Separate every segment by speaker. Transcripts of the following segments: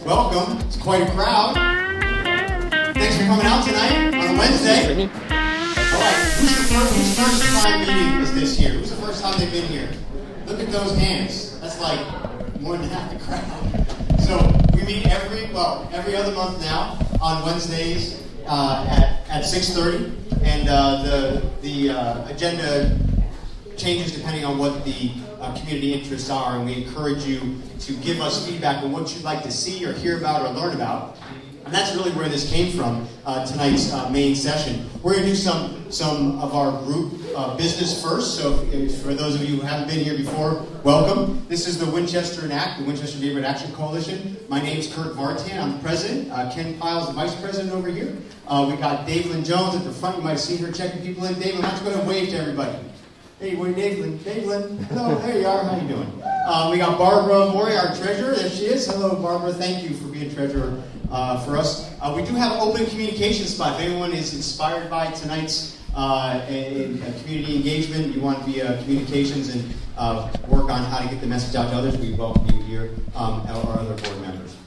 Speaker 1: welcome. It's quite a crowd. Thanks for coming out tonight on a Wednesday. All right, whose first time meeting is this year? Who's the first time they've been here? Look at those hands. That's like more than half the crowd. So we meet every other month now on Wednesdays at 6:30, and the agenda changes depending on what the community interests are, and we encourage you to give us feedback on what you'd like to see or hear about or learn about. And that's really where this came from, tonight's main session. We're going to do some of our group business first, so for those of you who haven't been here before, welcome. This is the Winchester NAC, the Winchester Neighborhood Action Coalition. My name's Kurt Vartan, I'm the president. Ken Pyle's the vice president over here. We got Davelyn Jones at the front. You might have seen her checking people in. Davelyn, why don't you go and wave to everybody? Hey, where Davelyn? Davelyn, hello, there you are, how you doing? We got Barbara Mori, our treasurer, there she is. Hello, Barbara, thank you for being treasurer for us. We do have an open communication spot. If anyone is inspired by tonight's community engagement, you want via communications and work on how to get the message out to others, we welcome you here, or other board members.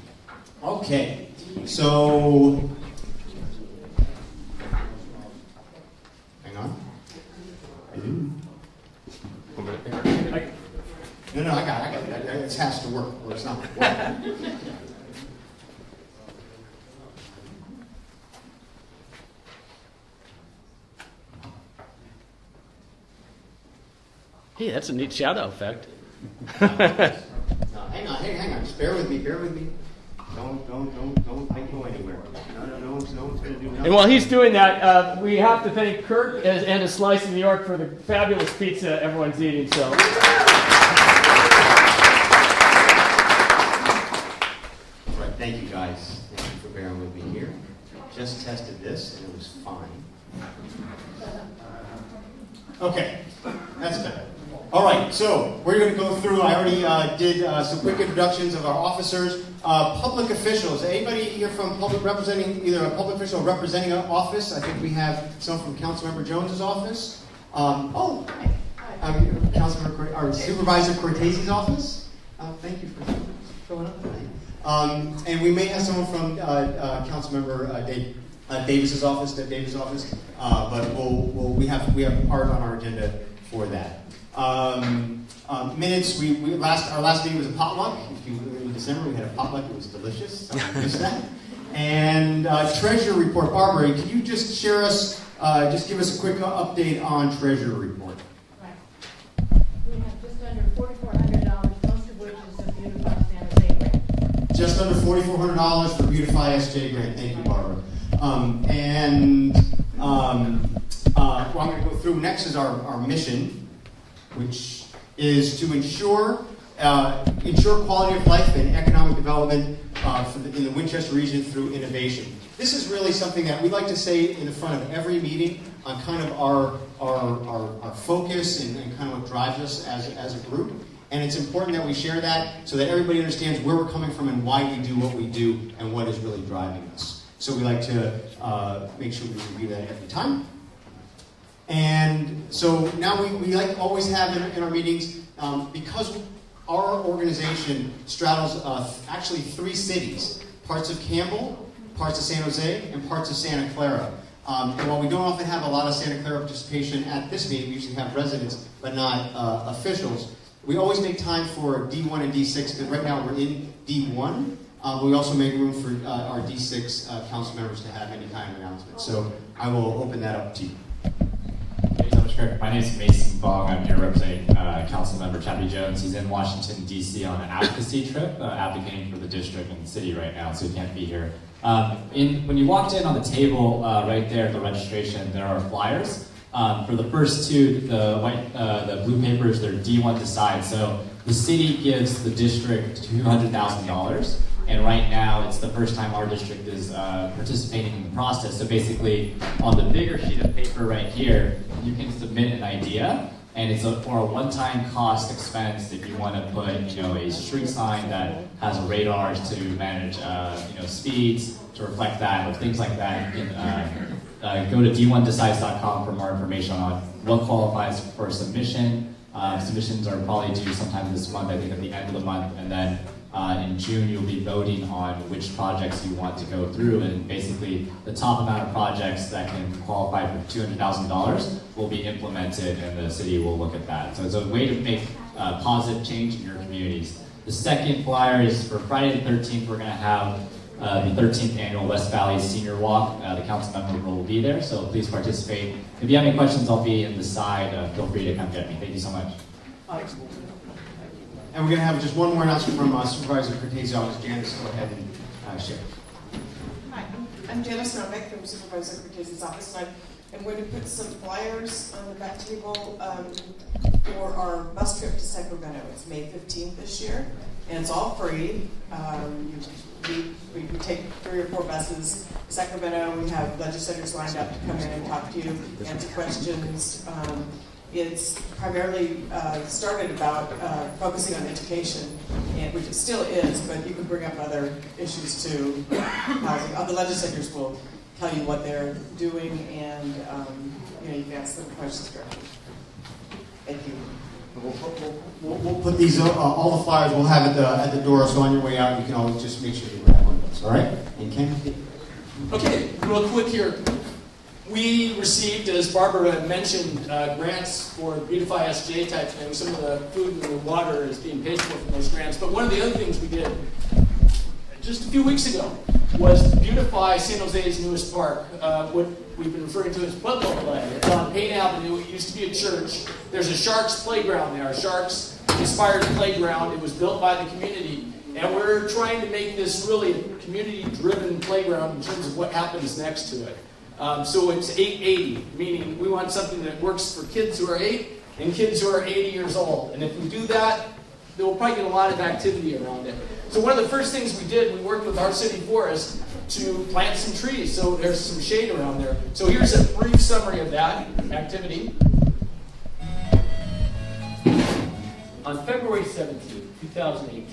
Speaker 1: Okay, so, hang on. I do. No, I got it. It has to work, or it's not working.
Speaker 2: Hey, that's a neat shout-out effect.
Speaker 1: No, hang on. Just bear with me. Don't go anywhere. No one's going to do nothing.
Speaker 2: And while he's doing that, we have to thank Kurt and his Slice in New York for the fabulous pizza everyone's eating. So.
Speaker 1: Right, thank you guys. Thank you for bearing with me here. Just tested this and it was fine. Okay, that's better. All right, so we're going to go through. I already did some quick introductions of our officers. Public officials. Anybody here from public representing either a public official or representing an office? I think we have some from Councilmember Jones's office. Councilmember or Supervisor Cortese's office. Thank you for showing up tonight. And we may have someone from Councilmember Davis's office. But we have part on our agenda for that. Minutes. Our last meeting was a potluck. In December we had a potluck. It was delicious. So I missed that. And treasurer report. Barbara, can you just share us? Just give us a quick update on treasurer report.
Speaker 3: Right. We have just under $4,400, most of which is a Beautify San Jose grant.
Speaker 1: Just under $4,400 for Beautify SJ grant. Thank you, Barbara. What I'm going to go through next is our mission, which is to ensure quality of life and economic development in the Winchester region through innovation. This is really something that we like to say in the front of every meeting on kind of our focus and kind of what drives us as a group. And it's important that we share that so that everybody understands where we're coming from and why we do what we do and what is really driving us. So we like to make sure we review that every time. And so now we like to always have in our meetings, because our organization straddles actually 3 cities, parts of Campbell, parts of San Jose, and parts of Santa Clara. And while we don't often have a lot of Santa Clara participation at this meeting, we usually have residents, but not officials. We always make time for D1 and D6, because right now we're in D1. We also make room for our D6 council members to have any kind of announcement. So I will open that up to you.
Speaker 4: Thank you so much, Kirk. My name is Mason Bong. I'm here representing Councilmember Javier Jones. He's in Washington, D.C. on an advocacy trip, advocating for the district and the city right now, so he can't be here. When you walked in on the table right there at the registration, there are flyers. For the first 2, the blue papers, they're D1 Decide. So the city gives the district $200,000. And right now, it's the first time our district is participating in the process. So basically, on the bigger sheet of paper right here, you can submit an idea, and it's for a one-time cost expense if you want to put, a street sign that has radars to manage, speeds to reflect that, or things like that. You can go to d1decides.com for more information on what qualifies for submission. Submissions are probably due sometime this month, I think at the end of the month, and then In June, you'll be voting on which projects you want to go through, and basically the top amount of projects that can qualify for $200,000 will be implemented, and the city will look at that. So it's a way to make positive change in your communities. The second flyer is for Friday the 13th. We're going to have the 13th annual West Valley Senior Walk. The council member will be there, so please participate. If you have any questions, I'll be in the side. Feel free to come get me. Thank you so much.
Speaker 1: And we're going to have just one more announcement from Supervisor Cortese's office. Janice, go ahead and share.
Speaker 5: Hi, I'm Janice Robeck from Supervisor Cortese's office, and I'm going to put some flyers on the back table for our bus trip to Sacramento. It's May 15th this year, and it's all free. We take 3 or 4 buses to Sacramento. We have legislators lined up to come in and talk to you, answer questions. It's primarily started about focusing on education, which it still is, but you can bring up other issues too. Housing. The legislators will tell you what they're doing, and you can ask them questions directly. Thank you.
Speaker 1: We'll put these, all the flyers we'll have at the door, so on your way out, you can always just make sure you grab one of those, all right? And Ken?
Speaker 2: Okay, real quick here. We received, as Barbara mentioned, grants for Beautify SJ type things. Some of the food and the water is being paid for from those grants. But one of the other things we did just a few weeks ago was beautify San Jose's newest park, what we've been referring to as Pueblo Play. It's on Payne Avenue. It used to be a church. There's a Sharks playground there, a Sharks-inspired playground. It was built by the community. And we're trying to make this really a community-driven playground in terms of what happens next to it. So it's 880, meaning we want something that works for kids who are 8 and kids who are 80 years old. And if we do that, then we'll probably get a lot of activity around it. So one of the first things we did, we worked with our city forest to plant some trees, so there's some shade around there. So here's a brief summary of that activity. On February 17, 2018,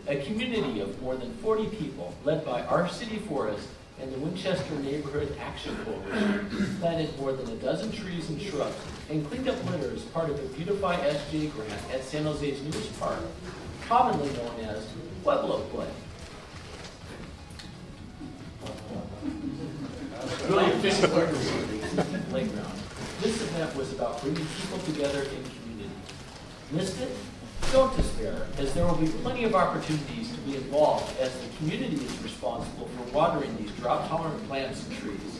Speaker 2: a community of more than 40 people, led by our city forest and the Winchester Neighborhood Action Coalition, planted more than a dozen trees and shrubs and cleaned up litter as part of the Beautify SJ grant at San Jose's newest park, commonly known as Pueblo Play. Really efficient playground. This event was about bringing people together in community. Missed it? Don't despair, as there will be plenty of opportunities to be involved as the community is responsible for watering these drought-tolerant plants and trees.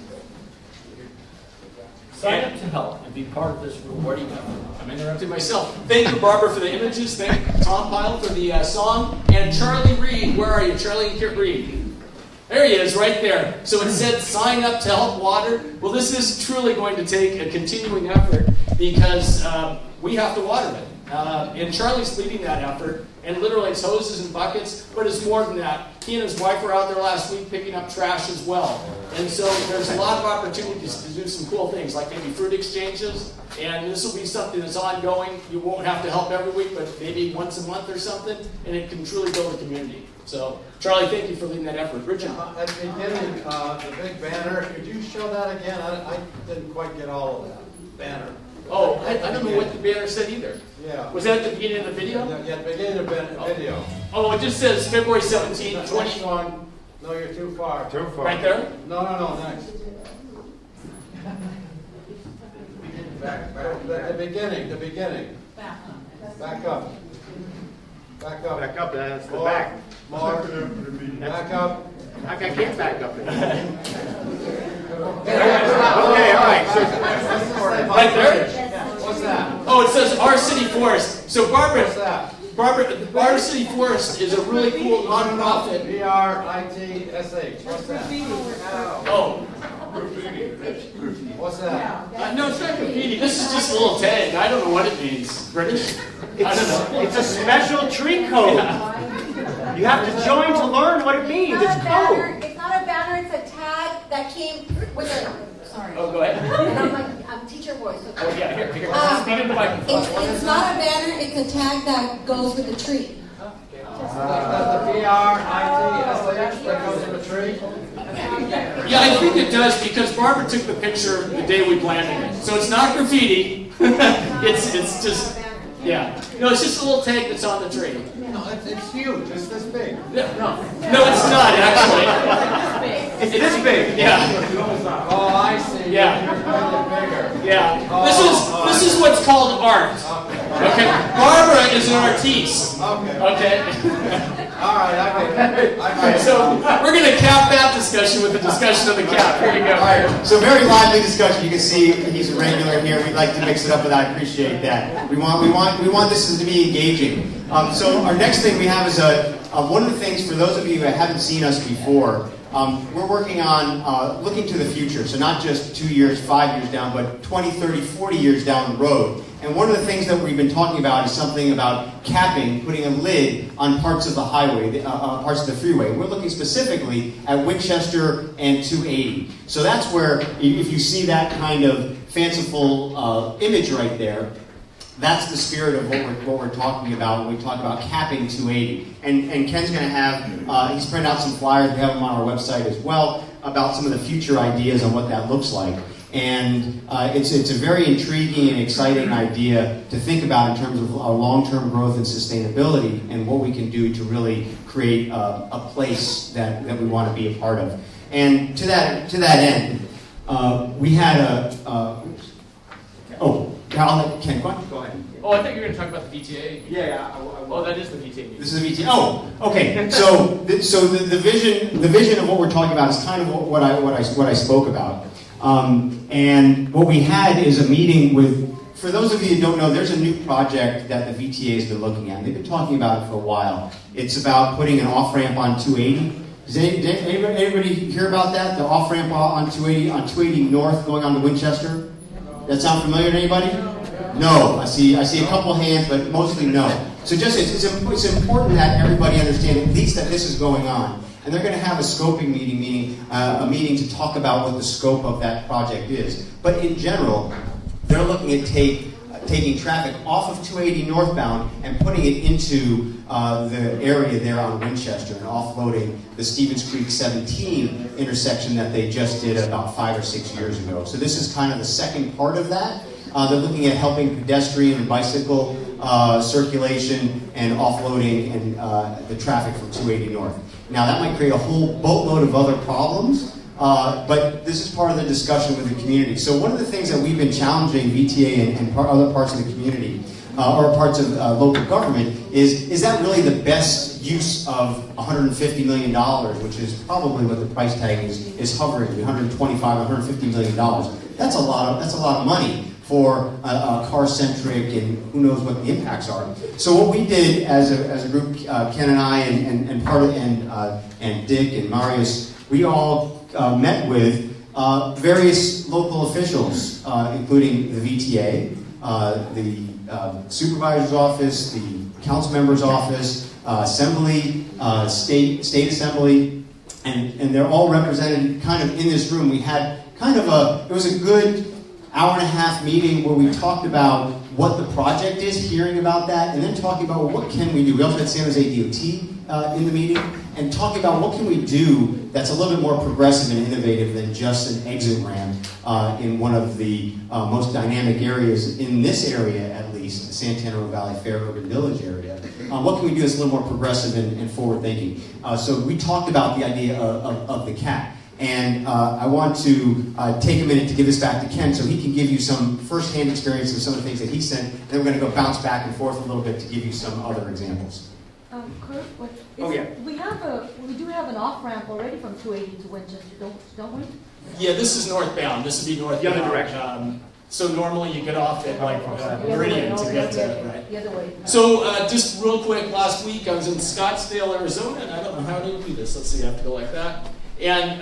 Speaker 2: Sign up to help and be part of this rewarding effort. I'm interrupting myself. Thank you, Barbara, for the images. Thank Tom Pyle for the song. And Charlie Reed, where are you? Charlie and Kit Reed. There he is, right there. So it said, sign up to help water. Well, this is truly going to take a continuing effort because we have to water it. And Charlie's leading that effort, and literally it's hoses and buckets, but it's more than that. He and his wife were out there last week picking up trash as well. And so there's a lot of opportunities to do some cool things, like maybe fruit exchanges, and this will be something that's ongoing. You won't have to help every week, but maybe once a month or something, and it can truly build a community. So, Charlie, thank you for leading that effort. Richard?
Speaker 6: At the beginning, the big banner, could you show that again? I didn't quite get all of that banner.
Speaker 2: Oh, I don't know what the banner said either.
Speaker 6: Yeah.
Speaker 2: Was that at the beginning of the video?
Speaker 6: Yeah, the beginning of the video.
Speaker 2: Oh, it just says February 17th, 21.
Speaker 6: No, you're too far.
Speaker 7: Too far.
Speaker 2: Right there?
Speaker 6: No, next. Back, the beginning. Back up.
Speaker 7: Back up, that's the
Speaker 6: More,
Speaker 7: back.
Speaker 6: More. Back up.
Speaker 7: I can't back up. Okay, all right. So,
Speaker 2: Right there?
Speaker 6: What's that?
Speaker 2: Oh, it says our city forest. So
Speaker 6: What's that?
Speaker 2: Barbara, our city forest is a really cool nonprofit.
Speaker 6: BRITSH. What's that?
Speaker 2: Oh,
Speaker 6: What's that?
Speaker 2: no, it's not graffiti. This is just a little tag. I don't know what it means. British? I don't know.
Speaker 7: it's a special tree code. You have to join to learn what it means. It's code.
Speaker 8: It's not a banner, it's a tag that came with a, sorry.
Speaker 2: Oh, go ahead.
Speaker 8: I'm teacher voice. Okay.
Speaker 2: Oh, yeah, here. Speak in the microphone.
Speaker 8: It's not a banner, it's a tag that goes with the tree.
Speaker 6: That's the BRITSH that goes in the tree?
Speaker 2: Yeah, I think it does because Barbara took the picture the day we planted it. So it's not graffiti. It's just, Yeah. No, it's just a little tank that's on the tree.
Speaker 6: No, it's huge, it's this big.
Speaker 2: No, it's not actually.
Speaker 7: It's this big.
Speaker 2: Yeah.
Speaker 6: Oh, I see.
Speaker 2: Yeah.
Speaker 6: You're making it bigger.
Speaker 2: Yeah. This is what's called art. Okay. Barbara is an artiste. Okay.
Speaker 6: All right, I
Speaker 2: So we're going to cap that discussion with the discussion of the cap. Here you go.
Speaker 1: All right, so very lively discussion. You can see he's a regular here. We'd like to mix it up, and I appreciate that. We want this to be engaging. So our next thing we have is one of the things for those of you that haven't seen us before. We're working on looking to the future. So not just 2 years, 5 years down, but 20, 30, 40 years down the road. And one of the things that we've been talking about is something about capping, putting a lid on parts of the highway, parts of the freeway. We're looking specifically at Winchester and 280. So that's where, if you see that kind of fanciful image right there, that's the spirit of what we're talking about when we talk about capping 280. And Ken's going to have, he's printed out some flyers, we have them on our website as well, about some of the future ideas on what that looks like. And it's a very intriguing and exciting idea to think about in terms of long-term growth and sustainability and what we can do to really create a place that we want to be a part of. And to that end, we had I'll let Ken, go ahead.
Speaker 2: Oh, I thought you were going to talk about the VTA.
Speaker 7: Yeah.
Speaker 2: Oh, that is the VTA.
Speaker 1: This is a VTA. Oh, okay. So the vision of what we're talking about is kind of what I spoke about. And what we had is a meeting with, for those of you who don't know, there's a new project that the VTA has been looking at. They've been talking about it for a while. It's about putting an off-ramp on 280. Does anybody hear about that? The off-ramp on 280 north going on to Winchester? That sound familiar to anybody? No. I see a couple hands, but mostly no. So just it's important that everybody understand at least that this is going on. And they're going to have a scoping meeting, a meeting to talk about what the scope of that project is. But in general, they're looking at taking traffic off of 280 northbound and putting it into the area there on Winchester and offloading the Stevens Creek 17 intersection that they just did about 5 or 6 years ago. So this is kind of the second part of that. They're looking at helping pedestrian and bicycle circulation and offloading and the traffic from 280 north. Now that might create a whole boatload of other problems, but this is part of the discussion with the community. So one of the things that we've been challenging VTA and other parts of the community, or parts of local government, is that really the best use of $150 million, which is probably what the price tag is hovering, $125, $150 million. That's a lot of money for a car-centric, and who knows what the impacts are. So what we did as a group, Ken and I and Dick and Marius, we all met with various local officials, including the VTA, the supervisor's office, the council member's office, assembly, state assembly, and they're all represented kind of in this room. We had it was a good hour-and-a-half meeting where we talked about what the project is, hearing about that, and then talking about, well, what can we do? We also had San Jose DOT in the meeting, and talking about what can we do that's a little bit more progressive and innovative than just an exit ramp in one of the most dynamic areas, in this area at least, the Santana Valley Fair Urban Village area. What can we do that's a little more progressive and forward-thinking? So we talked about the idea of the CAT. And I want to take a minute to give this back to Ken so he can give you some first-hand experience of some of the things that he sent. And then we're going to go bounce back and forth a little bit to give you some other examples.
Speaker 3: Kurt,
Speaker 7: yeah.
Speaker 3: we do have an off-ramp already from 280 to Winchester, don't we?
Speaker 2: Yeah, this is northbound. This would be northbound.
Speaker 7: The other direction.
Speaker 2: So normally you get off at Meridian to get to it, right?
Speaker 3: The other way.
Speaker 2: So just real quick, last week I was in Scottsdale, Arizona, and I don't know how to do this. Let's see, I have to go like that. And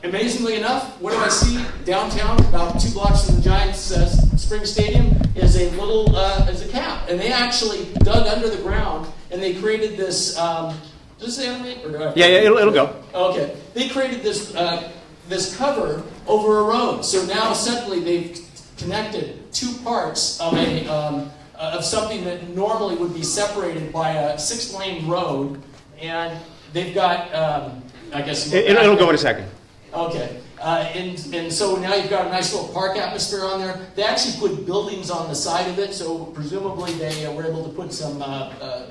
Speaker 2: amazingly enough, what do I see downtown, about 2 blocks from the Giants Spring Stadium, is a little is a cap, and they actually dug under the ground and they created this. Does this animate? Or do I?
Speaker 7: Yeah, it'll go.
Speaker 2: Okay, they created this this cover over a road. So now essentially they've connected 2 parts of a of something that normally would be separated by a 6-lane road, and they've got. I guess
Speaker 7: It'll go in a second.
Speaker 2: Okay. And so now you've got a nice little park atmosphere on there. They actually put buildings on the side of it, so presumably they were able to put some,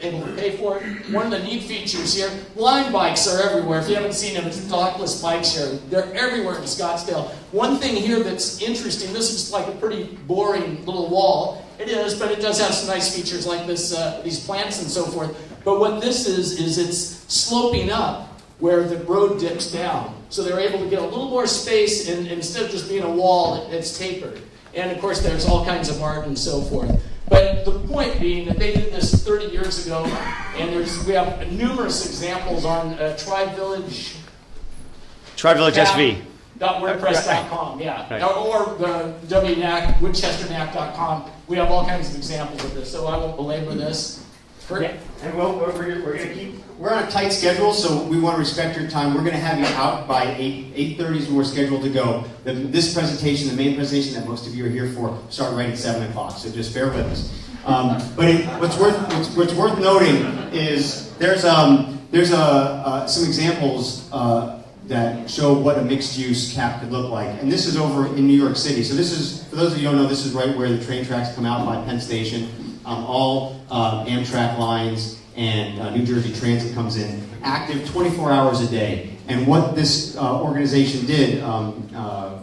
Speaker 2: able to pay for it. One of the neat features here, line bikes are everywhere. If you haven't seen them, it's dockless bike sharing. They're everywhere in Scottsdale. One thing here that's interesting, this is like a pretty boring little wall. It is, but it does have some nice features like this, these plants and so forth. But what this is it's sloping up where the road dips down. So they're able to get a little more space, and instead of just being a wall, it's tapered. And of course, there's all kinds of art and so forth. But the point being that they did this 30 years ago, and we have numerous examples on TriVillage.
Speaker 7: TriVillage SV.
Speaker 2: .wordpress.com, yeah.
Speaker 7: Right.
Speaker 2: Or the WNAC, WinchesterNAC.com. We have all kinds of examples of this, so I won't belabor this.
Speaker 1: Yeah. And we're going to keep, we're on a tight schedule, so we want to respect your time. We're going to have you out by 8:30 is when we're scheduled to go. This presentation, the main presentation that most of you are here for, start right at 7 o'clock, so just bear with us. What's worth noting is there's some examples that show what a mixed-use cap could look like. And this is over in New York City. So this is, for those of you who don't know, this is right where the train tracks come out by Penn Station. All Amtrak lines and New Jersey Transit comes in, active 24 hours a day. And what this organization did,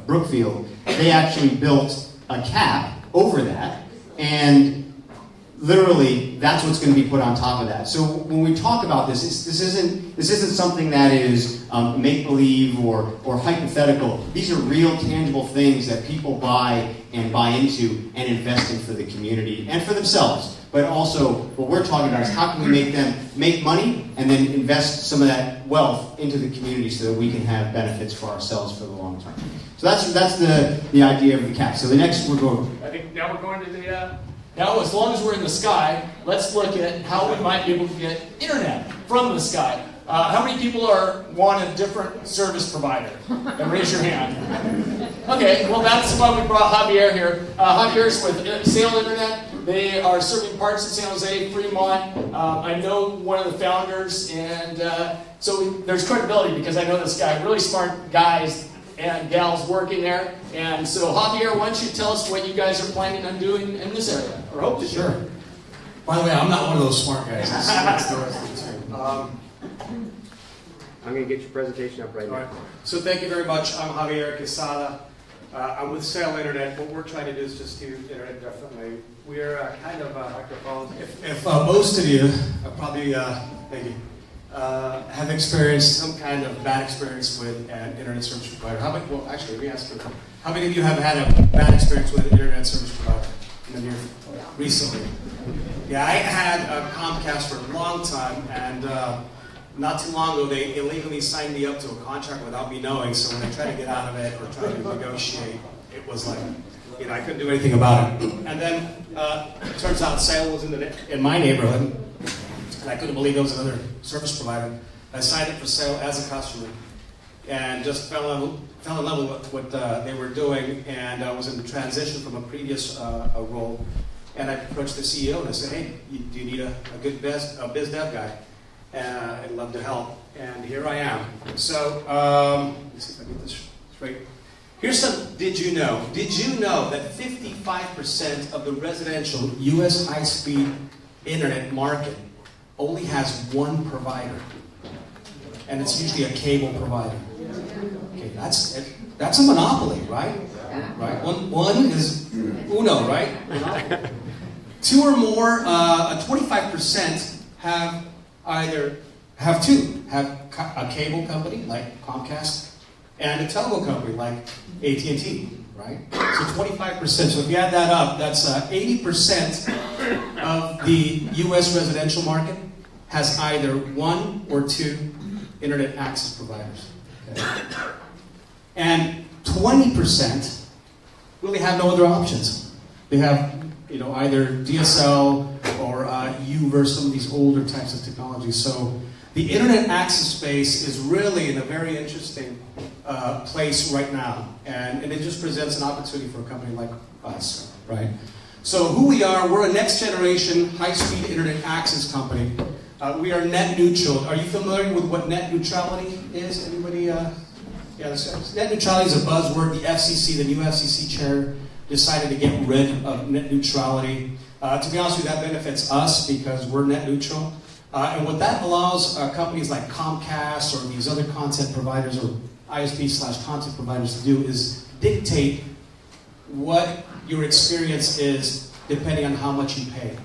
Speaker 1: Brookfield, they actually built a cap over that, and literally that's what's going to be put on top of that. So when we talk about this, this isn't something that is make-believe or hypothetical. These are real, tangible things that people buy into and invest in for the community and for themselves. But also, what we're talking about is how can we make them make money and then invest some of that wealth into the community so that we can have benefits for ourselves for the long term. So that's the idea of the cap. So the next we're going.
Speaker 2: I think now we're going to the. Now, as long as we're in the sky, let's look at how we might be able to get internet from the sky. How many people want a different service provider? And raise your hand. Okay, well that's why we brought Javier here. Javier's with Sail Internet. They are serving parts of San Jose, Fremont. I know one of the founders, and so there's credibility because I know this guy, really smart guys and gals working there. And so Javier, why don't you tell us what you guys are planning on doing in this area, or hope to do?
Speaker 9: Sure. By the way, I'm not one of those smart guys. That's the rest of the team.
Speaker 7: I'm going to get your presentation up right now.
Speaker 10: All right. So thank you very much. I'm Javier Quezada. I'm with Sail Internet. What we're trying to do is just do internet differently. We're kind of a microphone. If most of you probably, thank you, have experienced some kind of bad experience with an internet service provider. Well, actually, let me ask you, how many of you have had a bad experience with an internet service provider recently? Yeah, I had a Comcast for a long time, and not too long ago, they illegally signed me up to a contract without me knowing, so when I tried to get out of it or try to negotiate, it was like, I couldn't do anything about it. And then it turns out Sail was in my neighborhood, and I couldn't believe there was another service provider. I signed up for Sail as a customer, and just fell in love with what they were doing, and I was in transition from a previous role, and I approached the CEO and I said, hey, do you need a good biz dev guy? I'd love to help, and here I am. So, let's see if I get this straight. Here's some did you know. Did you know that 55% of the residential U.S. high-speed internet market only has one provider? And it's usually a cable provider. Okay, that's a monopoly, right? Right. One is uno, right? Two or more, 25% have a cable company like Comcast and a telco company like AT&T, right? So 25%. So if you add that up, that's 80% of the U.S. residential market has either one or two internet access providers. Okay? And 20% really have no other options. They have, either DSL or UVerse, some of these older types of technologies. So the internet access space is really in a very interesting place right now, and it just presents an opportunity for a company like us, right? So who we are, we're a next generation high-speed internet access company. We are net neutral. Are you familiar with what net neutrality is? Anybody Yeah, net neutrality is a buzzword. The FCC, the new FCC chair, decided to get rid of net neutrality. To be honest with you, that benefits us because we're net neutral. And what that allows companies like Comcast or these other content providers or ISP/content providers to do is dictate what your experience is depending on how much you pay.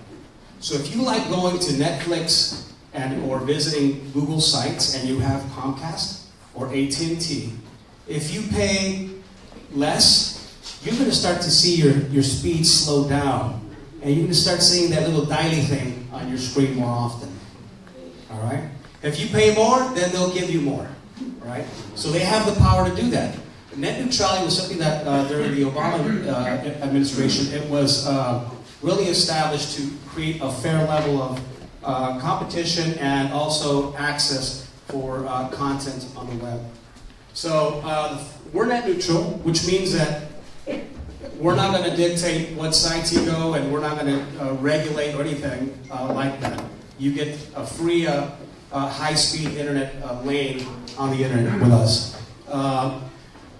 Speaker 10: So if you like going to Netflix or visiting Google sites and you have Comcast or AT&T, if you pay less, you're going to start to see your speed slow down. And you're going to start seeing that little dialing thing on your screen more often. All right? If you pay more, then they'll give you more. All right? So they have the power to do that. Net neutrality was something that during the Obama administration, it was really established to create a fair level of competition and also access for content on the web. So we're net neutral, which means that we're not going to dictate what sites you go, and we're not going to regulate or anything like that. You get a free high-speed internet lane on the internet with us.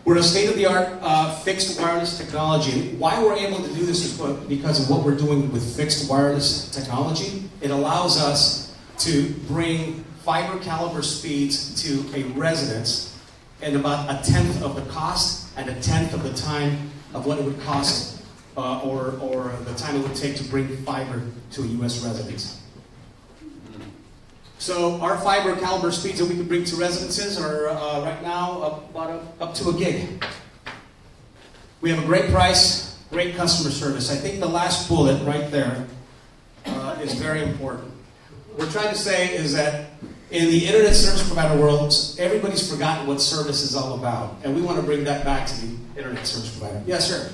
Speaker 10: We're a state-of-the-art fixed wireless technology. Why we're able to do this is because of what we're doing with fixed wireless technology. It allows us to bring fiber caliber speeds to a residence in about 1/10 of the cost and 1/10 of the time of what it would cost or the time it would take to bring fiber to a U.S. residence. So our fiber caliber speeds that we can bring to residences are right now up to 1 gig. We have a great price, great customer service. I think the last bullet right there is very important. What we're trying to say is that in the internet service provider world, everybody's forgotten what service is all about, and we want to bring that back to the internet service provider. Yes, sir.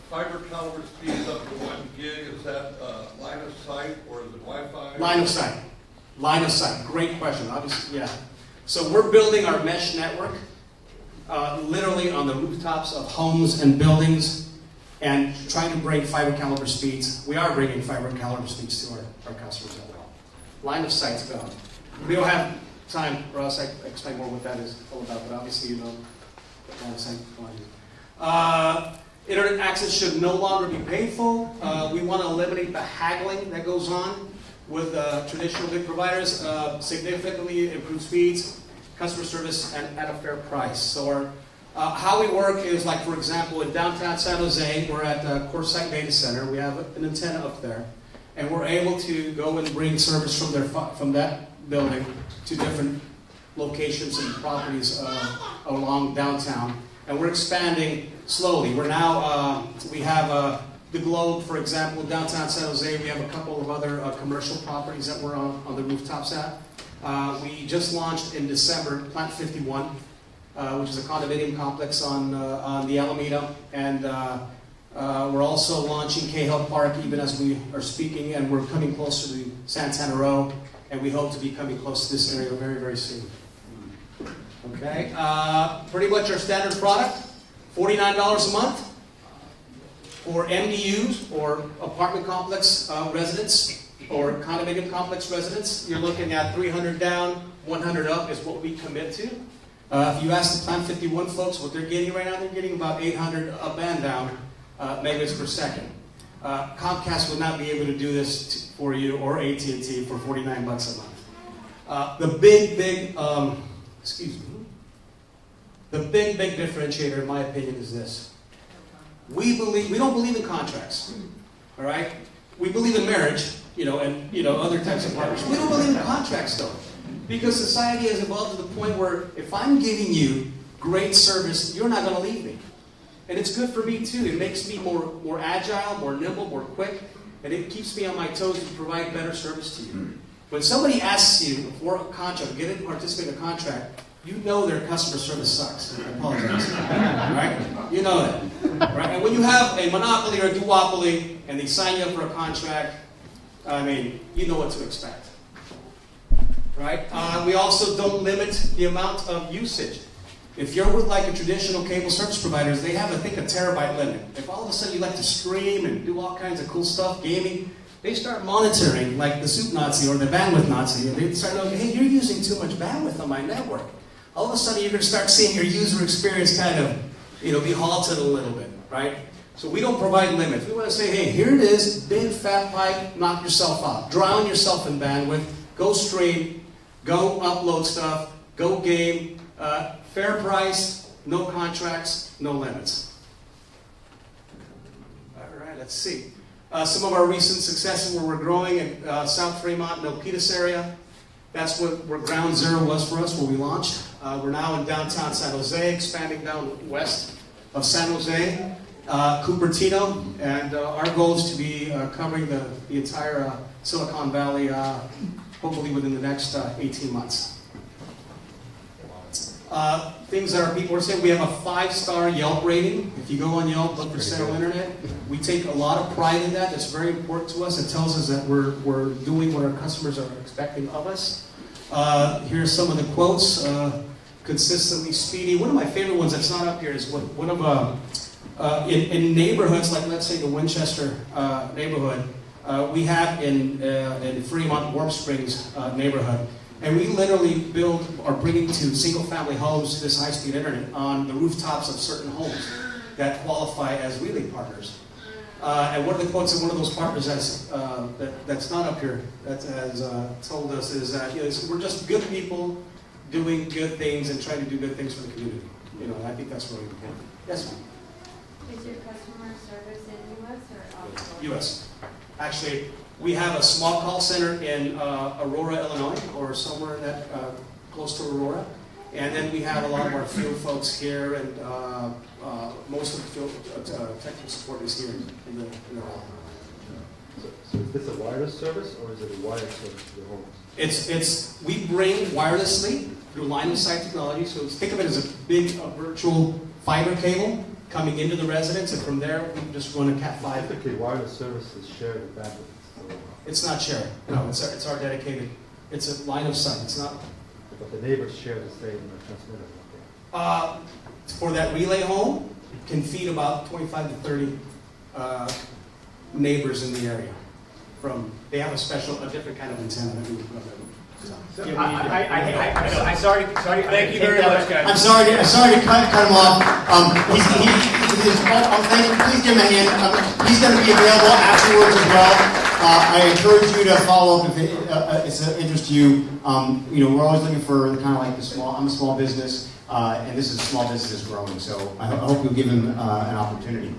Speaker 11: Fiber caliber speeds up to 1 gig. Is that line of sight or is it Wi-Fi?
Speaker 10: Line of sight. Line of sight. Great question. Obviously, yeah. So we're building our mesh network literally on the rooftops of homes and buildings and trying to bring fiber caliber speeds. We are bringing fiber caliber speeds to our customers as well. Line of sight's gone. We don't have time, or else I can explain more what that is all about, but obviously you know what line of sight. Internet access should no longer be painful. We want to eliminate the haggling that goes on with traditional big providers, significantly improve speeds, customer service, and at a fair price. So how we work is like, for example, in downtown San Jose, we're at CoreSite Data Center. We have an antenna up there, and we're able to go and bring service from that building to different locations and properties along downtown. And we're expanding slowly. We're now, we have the Globe, for example, downtown San Jose. We have a couple of other commercial properties that we're on the rooftops at. We just launched in December Plant 51, which is a condominium complex on the Alameda. And we're also launching Cahill Park even as we are speaking, and we're coming close to the Santana Row, and we hope to be coming close to this area very, very soon. Okay, pretty much our standard product, $49 a month. For MDUs, or apartment complex residents, or condominium complex residents, you're looking at 300 down, 100 up is what we commit to. If you ask the Plant 51 folks what they're getting right now, they're getting about 800 up and down megabits per second. Comcast would not be able to do this for you, or AT&T, for $49 a month. The big differentiator, in my opinion, is this. We don't believe in contracts, all right? We believe in marriage, and other types of partnerships. We don't believe in contracts, though, because society has evolved to the point where if I'm giving you great service, you're not going to leave me, and it's good for me too. It makes me more agile, more nimble, more quick, and it keeps me on my toes to provide better service to you. When somebody asks you for a contract, get in to participate in a contract, you know their customer service sucks. I apologize. Right? You know that. Right? And when you have a monopoly or a duopoly and they sign you up for a contract, you know what to expect. Right? We also don't limit the amount of usage. If you're with like a traditional cable service providers, they have, I think, a terabyte limit. If all of a sudden you like to stream and do all kinds of cool stuff, gaming, they start monitoring, like the soup Nazi or the bandwidth Nazi, and they start looking, hey, you're using too much bandwidth on my network. all of a sudden you're going to start seeing your user experience kind of, be halted a little bit, right? So we don't provide limits. We want to say, hey, here it is, big fat pipe, knock yourself out. Drown yourself in bandwidth, go stream, go upload stuff, go game, fair price, no contracts, no limits. All right, let's see. Some of our recent successes where we're growing in South Fremont, Milpitas area. That's where ground zero was for us, where we launched. We're now in downtown San Jose, expanding down west of San Jose, Cupertino, and our goal is to be covering the entire Silicon Valley, hopefully within the next 18 months. Things that our people are saying, we have a 5-star Yelp rating. If you go on Yelp, look for Cell Internet. We take a lot of pride in that. That's very important to us. It tells us that we're doing what our customers are expecting of us. Here's some of the quotes. Consistently speedy. One of my favorite ones that's not up here is one of in neighborhoods like, let's say, the Winchester neighborhood. We have in Fremont, Warm Springs neighborhood. And we literally are bringing to single-family homes this high-speed internet on the rooftops of certain homes that qualify as relay partners. And one of the quotes of one of those partners that's not up here that has told us is that we're just good people doing good things and trying to do good things for the community. And I think that's really important. Yes, ma'am.
Speaker 3: Is your customer service in U.S. or offshore?
Speaker 10: U.S. Actually, we have a small call center in Aurora, Illinois, or somewhere that close to Aurora. And then we have a lot of our field folks here, and most of the field technical support is here in the hall.
Speaker 12: So is this a wireless service, or is it a wired service to the homes?
Speaker 10: We bring wirelessly through line of sight technology. So think of it as a big virtual fiber cable coming into the residence, and from there we just run a Cat5.
Speaker 12: Typically, wireless services share the bandwidth. So
Speaker 10: it's not shared. No, it's our dedicated. It's a line of sight. It's not.
Speaker 12: But the neighbors share the same transmitter.
Speaker 10: For that relay home, it can feed about 25 to 30 neighbors in the area. They have a different kind of antenna that we put on them.
Speaker 7: I'm sorry.
Speaker 2: Thank you very much, guys.
Speaker 1: I'm sorry to cut him off. Please give him a hand. He's going to be available afterwards as well. I encourage you to follow up if it's of interest to you. We're always looking for kind of like I'm a small business, and this is a small business that's growing. So I hope you'll give him an opportunity.